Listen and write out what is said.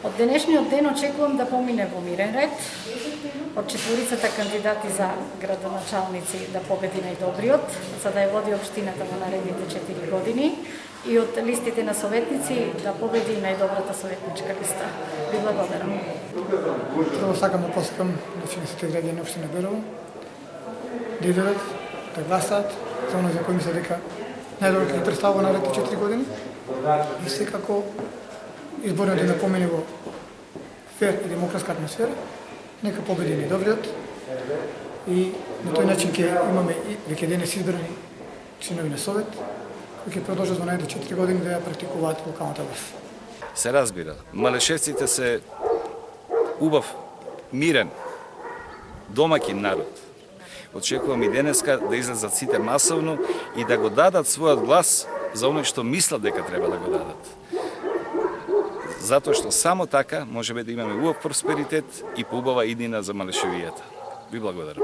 Од денешниот ден очекувам да помине во мирен ред, од четворицата кандидати за градоначалници да победи најдобриот, за да ја води општината во наредните 4 години, и од листите на советници да победи најдобрата советничка листа. Ви благодарам. Прво сакам да посакам на сите граѓани на општина Берово да идат да гласаат за оној за кој мисле дека најдобро ќе ги представува наредните 4 години и секако изборниот ден да помине во фер и демократска атмосфера, нека победи најдобриот и на тој начин ќе имаме и веќе денес избрани членови на совет кои ќе продолжат во наредните 4 години да ја практикуваат локалната власт. Се разбира, малешевците се убав, мирен, домаќин народ. Очекувам и денеска да излезат сите масовно и да го дадат својот глас за оној што мислат дека треба да го дадат. Затоа што само така можеме да имаме убав просперитет и поубава иднина за Малешевијата. Ви благодарам.